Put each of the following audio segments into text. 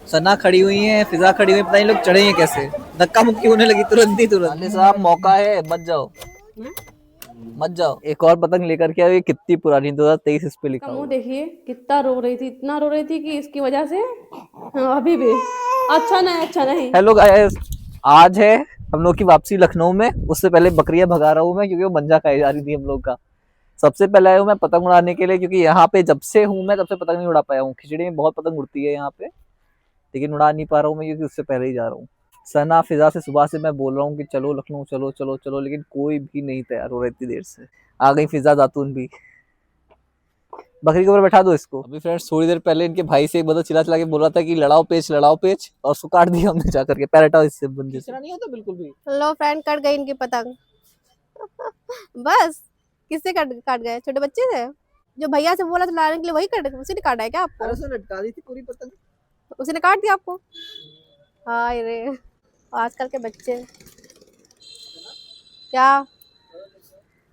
सना खड़ी हुई है, फिजा खड़ी हुई है, पता नहीं लोग चढ़े हैं कैसे। धक्का मुक्की होने लगी तुरंत ही तुरंत। अली साहब मौका है, मत जाओ मत जाओ। एक और पतंग लेकर के आए, कितनी पुरानी, 2023 इस पे लिखा का मुंह हुआ। देखिए, कितना रो रही थी, इतना रो रही थी कि इसकी वजह से अभी भी अच्छा नहीं, अच्छा नहीं। हेलो गाइस, आज है हम लोग की वापसी लखनऊ में। उससे पहले बकरियां भगा रहा हूँ मैं, क्योंकि वो मंजा खाई जा रही थी हम लोग का। सबसे पहले आया हूँ मैं पतंग उड़ाने के लिए, क्योंकि यहाँ पे जब से हूँ मैं तब से पतंग नहीं उड़ा पाया हूँ। खिचड़ी में बहुत पतंग उड़ती है यहाँ पे, लेकिन उड़ा नहीं पा रहा हूँ मैं, क्योंकि उससे पहले ही जा रहा हूँ। सना फिजा से सुबह से मैं बोल रहा हूँ कि चलो लखनऊ, चलो चलो चलो, लेकिन कोई भी नहीं तैयार हो रहा इतनी देर से। आ गई फिजा दातून भी। बकरी के ऊपर बैठा दो इसको। अभी फ्रेंड्स थोड़ी देर पहले इनके भाई से एक बंदा चिल्ला चिल्ला के बोल रहा था कि लड़ाओ पेच, और उसको काट दिया हमने जाकर के। पैर हटाओ इससे बंदे से। नहीं होता बिल्कुल भी। लो फ्रेंड, कट गई इनकी पतंग। बस किससे कट कट गए? छोटे बच्चे से जो भैया से बोला था लाने के लिए, वही कट, उसी ने काटा है क्या आपको? अरे उसने लटका दी थी पूरी पतंग। उसी ने काट दिया आपको? हाय रे, आजकल के बच्चे। क्या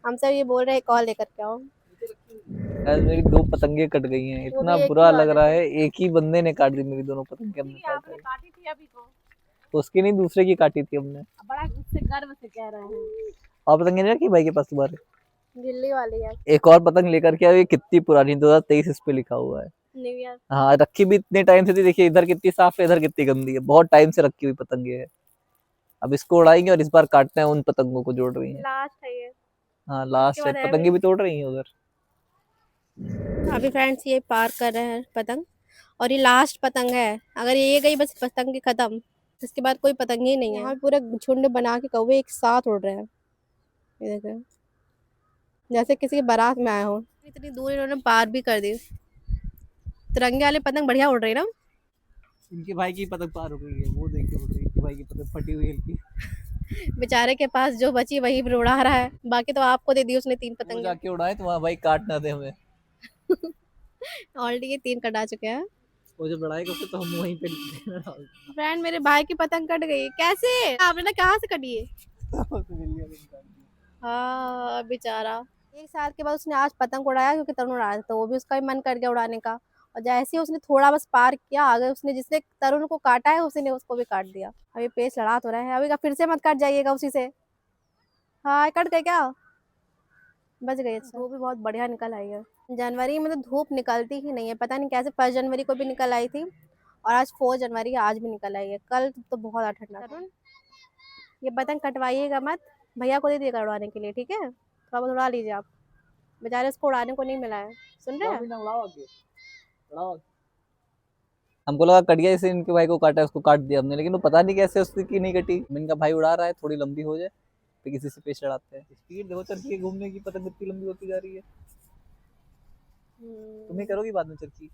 हम सब ये बोल रहे हैं, कॉल लेकर के आओ। यार मेरी दो पतंगे कट गई हैं, वो इतना भी एक ही बुरा लग वाले रहा से। है। एक ही बंदे ने काट दी मेरी दोनों पतंगे, हमने काट आपने दी। काटी थी अभी तो, उसकी नहीं, दूसरे की काटी थी हमने। बड़ा उससे गर्व से कह रहे हैं। और पतंगे नहीं रखी भाई के पास तुम्हारे? दिल्ली वाली है। एक और पतंग लेकर के आए, कितनी पुरानी, 2023 इस पे लिखा हुआ है। New year. हाँ, रखी भी इतने टाइम से थी। देखिए इधर कितनी साफ है, इधर कितनी गंदी है। बहुत टाइम से रखी हुई पतंगे है। अब इसको उड़ाएंगे और इस बार काटते हैं उन पतंगों को जोड़ रही है। लास्ट है ये। हाँ इसके लास्ट है, बाद है पतंगे भी। भी तोड़ रही है उधर। अभी फ्रेंड्स ये पार कर रहे हैं पतंग, और ये लास्ट पतंग है। अगर ये गई बस पतंग की खत्म, इसके बाद कोई पतंग ही नहीं है। यहाँ पूरे झुंड बना के कौवे एक साथ उड़ रहे हैं, ये देखो, जैसे किसी की बारात में आए हो। इतनी दूर इन्होंने पार भी कर दी। तिरंगे वाली पतंग बढ़िया उड़ रही है ना। इनके भाई की पतंग पार हो गई है, वो देखिए उड़ रही है। इनके भाई की पतंग फटी हुई है इनकी। बेचारे के पास जो बची वही भी उड़ा रहा है, बाकी तो आपको दे दी उसने 3 वो पतंगे। जाके उड़ाए तो वहाँ भाई काट ना दे हमें। ऑलरेडी ये 3 कटा चुके हैं। वो जब लड़ाई करते तो हम वहीं पे डाल फ्रेंड, मेरे भाई की पतंग कट गई। कैसे? आपने ना कहाँ से कटी है? हाँ बेचारा, 1 साल के बाद उसने आज पतंग उड़ाया, क्योंकि तरुण उड़ा रहा था, तो वो भी उसका भी मन कर गया उड़ाने का। और जैसे ही उसने थोड़ा बस पार किया आगे, उसने जिसने तरुण को काटा है उसी ने उसको भी काट दिया। अभी पेच लड़ा तो रहा है, अभी का फिर से मत काट जाइएगा उसी से। हाँ कट गए क्या? बच गई। अच्छा, वो भी बहुत बढ़िया निकल आई है। जनवरी में तो धूप निकलती ही नहीं है, पता नहीं कैसे। 1 जनवरी को भी निकल आई थी, और आज 4 जनवरी है, आज भी निकल आई है। कल तो बहुत ठंडा था। तरुण, ये पतंग कटवाइएगा मत, भैया को दे दिएगा उड़ाने के लिए, ठीक है? थोड़ा बहुत उड़ा लीजिए आप, बेचारे उसको उड़ाने को नहीं मिला है। सुन रहे हैं? हमको लगा कट गया, इसे इनके भाई को काटा, उसको काट दिया हमने, लेकिन वो पता नहीं कैसे उसकी नहीं कटी। इनका भाई उड़ा रहा है, थोड़ी लंबी हो जाए तो किसी से पेश लड़ाते हैं। स्पीड देखो चरखी घूमने की, पतंग कितनी लंबी होती जा रही है। तुम्हें करोगी बाद में चरखी?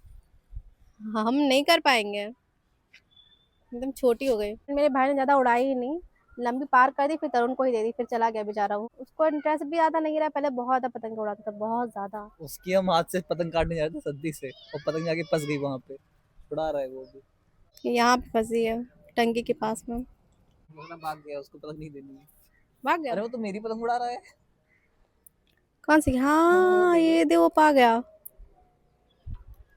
हाँ, हम नहीं कर पाएंगे, एकदम छोटी हो गई। मेरे भाई ने ज्यादा उड़ाई ही नहीं, लंबी पार कर दी, फिर तरुण को ही दे दी, फिर चला गया बेचारा। वो, उसको इंटरेस्ट भी आता नहीं रहा। पहले बहुत ज्यादा पतंग उड़ाता था, बहुत ज्यादा। उसकी हम हाथ से पतंग काटने जा रहे थे सद्दी से, और पतंग जाके फंस गई वहां पे। उड़ा रहा है वो भी। यहाँ पे फंसी है टंकी के पास में। वो भाग गया, उसको पतंग नहीं देनी है। भाग गया? अरे वो तो मेरी पतंग उड़ा रहा है। कौन सी? हाँ ये दे, वो पा गया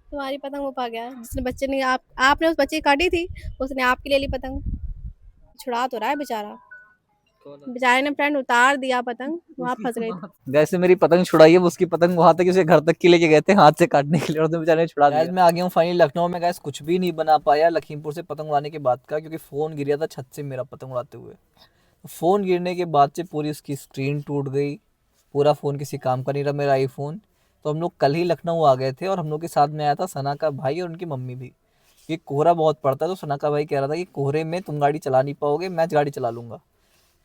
तुम्हारी पतंग, वो पा गया जिसने बच्चे ने, आपने उस बच्चे की काटी थी, उसने आपकी ले ली पतंग। छुड़ा तो रहा है बेचारा, बेचारे ने फ्रेंड उतार दिया पतंग, वहां फंस गई थी। जैसे मेरी पतंग छुड़ाई है, उसकी पतंग वहां तक उसे घर तक की लेके गए थे हाथ से काटने के लिए, और तो बेचारे ने छुड़ा दिया। मैं आ गया हूँ फाइनली लखनऊ में। गैस कुछ भी नहीं बना पाया लखीमपुर से पतंग उड़ाने के बाद का, क्योंकि फोन गिर गया था छत से मेरा पतंग उड़ाते हुए। फोन गिरने के बाद से पूरी उसकी स्क्रीन टूट गई, पूरा फोन किसी काम का नहीं रहा मेरा आईफोन। तो हम लोग कल ही लखनऊ आ गए थे, और हम लोग के साथ में आया था सना का भाई और उनकी मम्मी भी। ये कोहरा बहुत पड़ता है, तो सना का भाई कह रहा था कि कोहरे में तुम गाड़ी चला नहीं पाओगे, मैं गाड़ी चला लूंगा।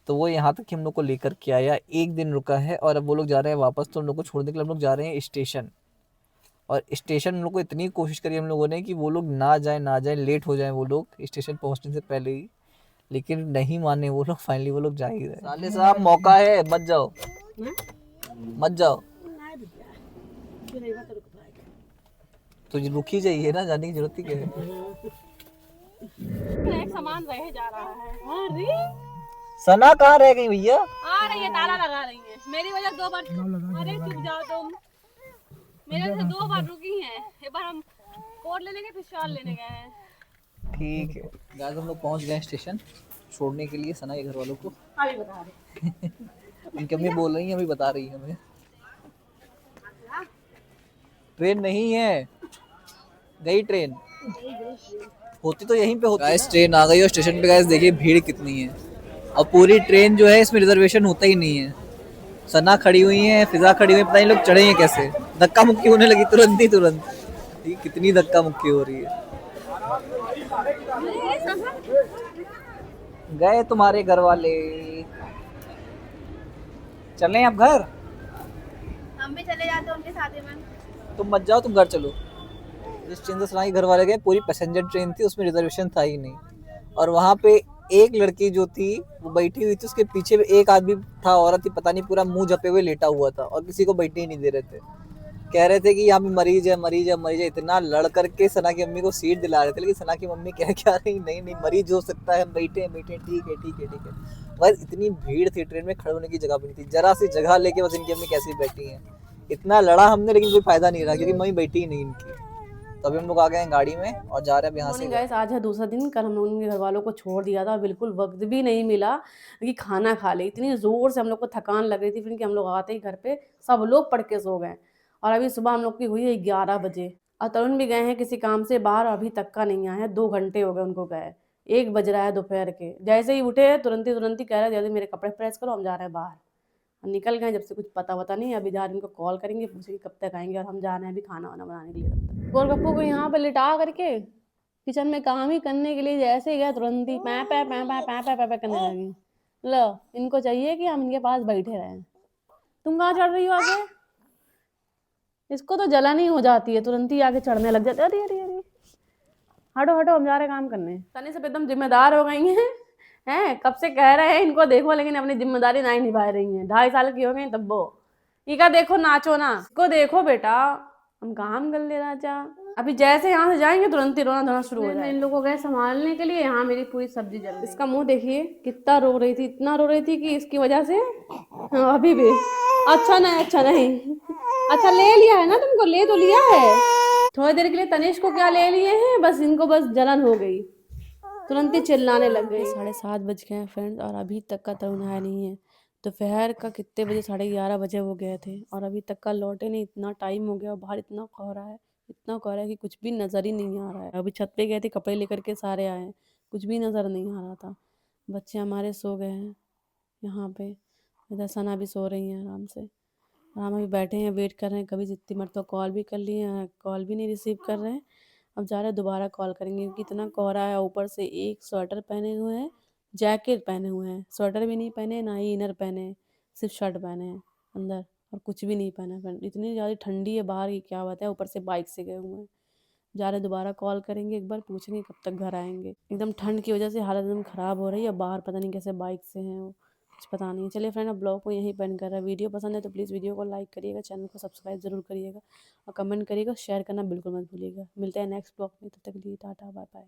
तो वो यहाँ तक हम लोग को लेकर के आया, एक दिन रुका है, और अब वो लोग जा रहे हैं वापस। तो हम लोग को छोड़ने के लिए हम लोग जा रहे हैं स्टेशन। और स्टेशन हम लोग को इतनी कोशिश करी हम लोगों ने कि वो लोग ना जाए, लेट हो जाए वो लोग स्टेशन पहुंचने से पहले ही, लेकिन नहीं माने वो लोग। फाइनली वो लोग जा ही रहे। साले साहब मौका है, मत जाओ मत जाओ। तो रुक ही जाइए ना, जाने की जरूरत ही क्या है। एक सामान रह जा रहा है। अरे सना कहाँ रह गई भैया? आ रही है, ताला लगा रही है मेरी वजह 2 बार। अरे चुप जाओ तुम, मेरे वजह से 2 बार रुकी हैं। एक बार हम कोट लेने गए, फिर शॉल लेने गए हैं। ठीक है गाइस, हम लोग पहुंच गए स्टेशन छोड़ने के लिए सना के घर वालों को। अभी बता रहे। उनकी अम्मी बोल रही हैं, अभी बता रही है हमें। ट्रेन नहीं है, गई ट्रेन, होती तो यहीं पे होती गाइस ना। ट्रेन आ गई और स्टेशन पे गाइस देखिए भीड़ कितनी है, और पूरी ट्रेन जो है इसमें रिजर्वेशन होता ही नहीं है। सना खड़ी हुई है, फिजा खड़ी हुई है, पता नहीं लोग चढ़े हैं कैसे। धक्का मुक्की होने लगी तुरंत ही तुरंत। ये कितनी धक्का मुक्की हो रही है। गए तुम्हारे घर वाले, चलें अब घर? हम भी चले जाते उनके साथ में। तुम मत जाओ, तुम घर चलो। जिस ट्रेन से सना के घर वाले गए पूरी पैसेंजर ट्रेन थी, उसमें रिजर्वेशन था ही नहीं। और वहाँ पे एक लड़की जो थी वो बैठी हुई थी, उसके पीछे भी एक आदमी था, औरत थी पता नहीं, पूरा मुंह झपे हुए लेटा हुआ था और किसी को बैठने ही नहीं दे रहे थे। कह रहे थे कि यहाँ पे मरीज है मरीज है मरीज है, इतना लड़ करके सना की मम्मी को सीट दिला रहे थे, लेकिन सना की मम्मी कह क्या रही, नहीं नहीं मरीज हो सकता है, हम बैठे हैं बैठे हैं, ठीक है ठीक है ठीक है। बस इतनी भीड़ थी ट्रेन में, खड़े होने की जगह भी नहीं थी, जरा सी जगह लेके बस इनकी मम्मी कैसी बैठी है। इतना लड़ा हमने लेकिन कोई फायदा नहीं रहा, क्योंकि मम्मी बैठी ही नहीं इनकी। तो अभी हम लोग आ गए हैं गाड़ी में और जा रहे हैं अब यहाँ से। मॉर्निंग गाइस, आज है दूसरा दिन। कल हम लोगों ने घर वालों को छोड़ दिया था, बिल्कुल वक्त भी नहीं मिला कि खाना खा ले। इतनी ज़ोर से हम लोग को थकान लग रही थी, फिर कि हम लोग आते ही घर पे सब लोग पड़ के सो गए। और अभी सुबह हम लोग की हुई है 11 बजे, और तरुण भी गए हैं किसी काम से बाहर, अभी तक का नहीं आया है। 2 घंटे हो गए उनको गए, 1 बज रहा है दोपहर के। जैसे ही उठे तुरंत ही कह रहे जल्दी मेरे कपड़े प्रेस करो, हम जा रहे हैं बाहर। निकल गए, जब से कुछ पता नहीं। अभी जा रहे इनको कॉल करेंगे, पूछेंगे कब तक आएंगे, और हम जा रहे हैं अभी खाना वाना बनाने के लिए। तब तक गोलगप्पू को यहाँ पे लिटा करके किचन में काम ही करने के लिए जैसे ही गया, तुरंत ही पै पै पै पै पै पै पै पै करने लगी। लो, इनको चाहिए कि हम इनके पास बैठे रहें। तुम कहाँ चढ़ रही हो आगे? इसको तो जलन ही हो जाती है, तुरंत ही आगे चढ़ने लग जाते। अरे अरे अरे, हटो हटो, हम जा रहे काम करने। सनी सब एकदम जिम्मेदार हो गई हैं, कब से कह रहे हैं इनको देखो, लेकिन अपनी जिम्मेदारी नहीं निभा रही हैं। 2.5 साल की हो गई तब वो इका देखो, नाचो ना, इसको देखो बेटा, हम काम कर ले राजा। अभी जैसे यहाँ से जाएंगे तुरंत ही रोना धोना शुरू हो जाए। इन लोगों को गए संभालने के लिए, यहाँ मेरी पूरी सब्जी जल रही। इसका मुंह देखिए, कितना रो रही थी, इतना रो रही थी कि इसकी वजह से अभी भी अच्छा नहीं अच्छा ले लिया है ना तुमको, ले तो लिया है थोड़ी देर के लिए। तनिष को क्या ले लिए हैं, बस इनको बस जलन हो गई, तुरंत ही चिल्लाने लग गई। 7:30 बज गए हैं फ्रेंड्स, और अभी तक का तरुण आया नहीं है। दोपहर का कितने बजे, 11:30 बजे वो गए थे, और अभी तक का लौटे नहीं। इतना टाइम हो गया और बाहर इतना कोहरा है, इतना कोहरा है कि कुछ भी नज़र ही नहीं आ रहा है। अभी छत पे गए थे, कपड़े लेकर के सारे आए हैं, कुछ भी नज़र नहीं आ रहा था। बच्चे हमारे सो गए हैं यहाँ पे, इधर सना भी सो रही हैं आराम से। हम अभी बैठे हैं, वेट कर रहे हैं। कभी जितनी मरतबा कॉल भी कर लिए हैं, कॉल भी नहीं रिसीव कर रहे हैं। अब जा रहे हैं दोबारा कॉल करेंगे, क्योंकि इतना कोहरा है। ऊपर से एक स्वेटर पहने हुए हैं, जैकेट पहने हुए हैं, स्वेटर भी नहीं पहने, ना ही इनर पहने, सिर्फ शर्ट पहने हैं अंदर, और कुछ भी नहीं पहना है। इतनी ज़्यादा ठंडी है बाहर की क्या बात है, ऊपर से बाइक से गए हुए हैं। जा रहे दोबारा कॉल करेंगे, एक बार पूछेंगे कब तक घर आएंगे। एकदम ठंड की वजह से हालत एकदम ख़राब हो रही है, बाहर पता नहीं कैसे बाइक से हैं वो, कुछ पता नहीं। चलिए फ्रेंड, अब ब्लॉग को यहीं पे एंड कर रहा है। वीडियो पसंद है तो प्लीज़ वीडियो को लाइक करिएगा, चैनल को सब्सक्राइब जरूर करिएगा, और कमेंट करिएगा, शेयर करना बिल्कुल मत भूलिएगा। मिलते हैं नेक्स्ट ब्लॉग में, तब तक के लिए टाटा बाय बाय।